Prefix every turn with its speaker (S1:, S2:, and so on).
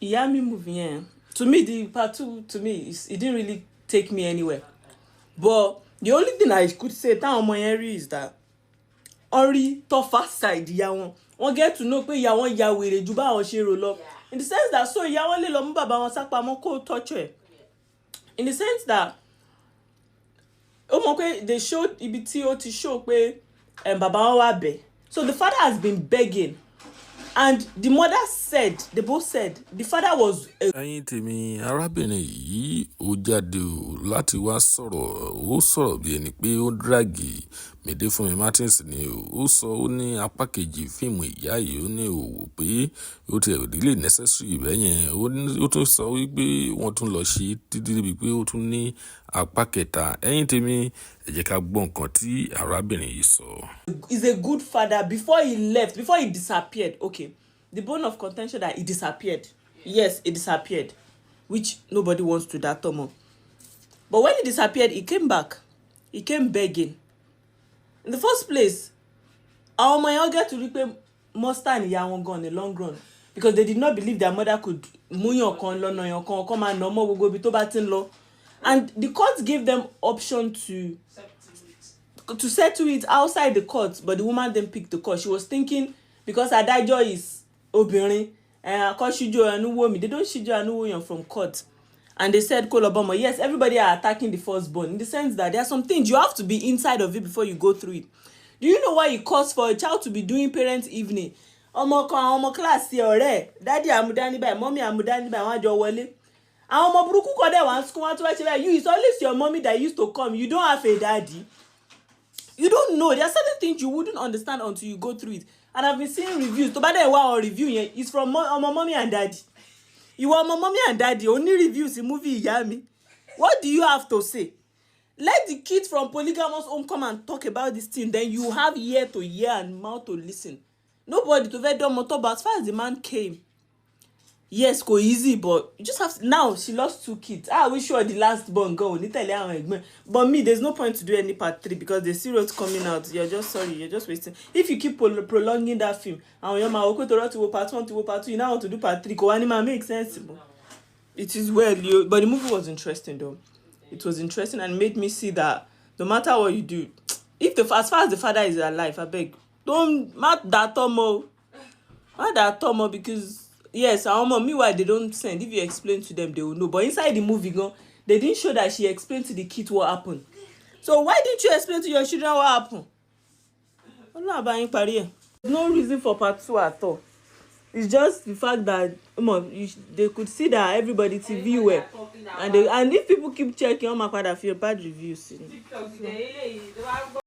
S1: Yami movie, yeah. To me, the part two, to me, it didn't really take me anywhere. But the only thing I could say that Omoyeri is that Ori tougher side ìyá wọn. Wọ́n get to know pé ìyá wọn ya wèrè ju báwọn ṣe rò lọ. In the sense that so ìyá wọn lè lọ mú bàbá wọn sápamọ́ kó touch ẹ̀. In the sense that ó mọ̀ pé they showed ibi tí ó ti show pé bàbá wọn wá bẹ̀. So the father has been begging. And the mother said, they both said, the father was.
S2: Ẹ̀yin tèmi, arábìnrin yìí ó jáde o láti wá sọ̀rọ̀ bí ẹni pé ó dráàgì Mide Fúnmi Martins ni o. Ó sọ ó ní apá kejì fíìmù ìyá yìí ó ní òwò pé ó ti really necessary bẹ́yẹn. Ó tún sọ wípé wọ́n tún lọ ṣe títí débi pé ó tún ní apá kẹta. Ẹ̀yin tèmi, ẹ jẹ́ ká gbọ́ nǹkan tí arábìnrin yìí sọ.
S1: He's a good father before he left, before he disappeared. Okay, the bone of contention that he disappeared. Yes, he disappeared, which nobody wants to that Tomo. But when he disappeared, he came back. He came begging. In the first place, our mom get to repay Monster and Yawon gone in the long run because they did not believe their mother could come and no more go bitobatin law. And the court gave them option to settle it outside the court, but the woman didn't pick the court. She was thinking because Adajo is Obirin and Koshijo and Uwomi, they don't shijo and Uwoyan from court. And they said, Koloboma, yes, everybody are attacking the firstborn in the sense that there are some things you have to be inside of it before you go through it. Do you know why it costs for a child to be doing parents' evening? Omo class here, daddy amudani by mommy amudani by one jo wole. And omo buruku ko de wan school wan to you, it's always your mommy that used to come. You don't have a daddy. You don't know. There are certain things you wouldn't understand until you go through it. And I've been seeing reviews. To bad or review it's from my mommy and daddy. You want my mommy and daddy only reviews the movie Yami. What do you have to say? Let the kids from polygamous home come and talk about this thing. Then you have ear to hear and mouth to listen. Nobody to very dumb motor, but as far as the man came, yes, go easy, but you just have to, now she lost 2 kids. I wish you were the last born girl. But me, there's no point to do any part 3 because the serials coming out. You're just sorry, you're just wasting. If you keep prolonging that film, and you're to part 1 to part 2, you now want to do part 3. Koanima makes sense. It is well, but the movie was interesting though. It was interesting and made me see that no matter what you do, if as far as the father is alive, I beg, don't mat that Tomo. Not that Tomo because yes, our mom, meanwhile, they don't send. If you explain to them, they will know. But inside the movie, they didn't show that she explained to the kids what happened. So why didn't you explain to your children what happened? No reason for part 2 at all. It's just the fact that they could see that everybody TV well. And if people keep checking, my father feel bad reviews.